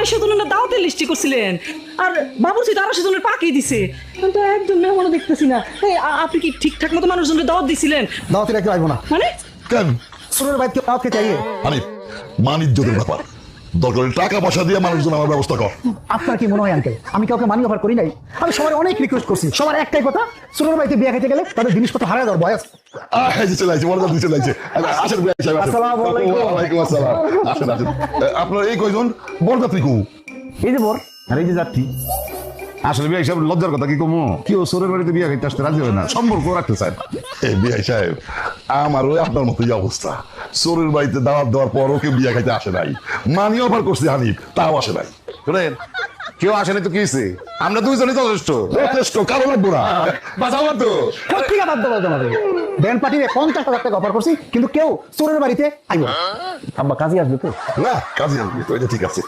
600 জনের দাওয়াতের লিস্টি করছিলেন আর বাবুর্চি তো 250 জনের পাকিয়ে দিছে কিন্তু একজন মেহমানও দেখতেছি না এই আপনি কি ঠিকঠাক মতো মানুষজনকে দাওয়াত দিছিলেন দাওয়াতে রাখতে পারবো না মানে কেন সুরের বাইরে দাওয়াত খেতে চাইয়ে আরে মান ইজ্জতের ব্যাপার দরকার হলে টাকা পয়সা দিয়ে মানুষজন আমার ব্যবস্থা কর। আপনার কি মনে হয় আঙ্কেল আমি কাউকে মানি অফার করি নাই আমি সবার অনেক রিকোয়েস্ট করছি সবার একটাই কথা সুরের বাড়িতে বিয়ে খেতে গেলে তাদের জিনিসপত্র হারায় দেওয়ার বয়স এই যে চলে আসছে মনে করছি চলে আসছে আসেন ভাই সাহেব আসেন। আসসালামু আলাইকুম। ওয়ালাইকুম আসসালাম আসেন আসেন আপনার এই কয়জন বরযাত্রী কো এই যে বর আর এই যে যাত্রী আসলে বিয়ে হিসাবে লজ্জার কথা কি কমু কেউ সোরের বাড়িতে বিয়ে খাইতে আসতে রাজি হয় না সম্পর্ক রাখতে চায় না এই বিআই সাহেব আমার ওই আপনার মতোই অবস্থা চোরের বাড়িতে দাওয়াত দেওয়ার পরও কেউ বিয়ে খাইতে আসে নাই মানি অফার করছে হানিফ তাও আসে নাই শোনেন কেউ আসেনি তো কি হয়েছে আমরা দুইজনই যথেষ্ট যথেষ্ট কারো লাগবো না বাঁচাও তো সত্যি কথা বলতে হবে ব্যান্ড পার্টিতে 50,000 টাকা অফার করছি কিন্তু কেউ চোরের বাড়িতে আইব না। আব্বা কাজে আসবে তো না কাজে আসবে তো এটা ঠিক আছে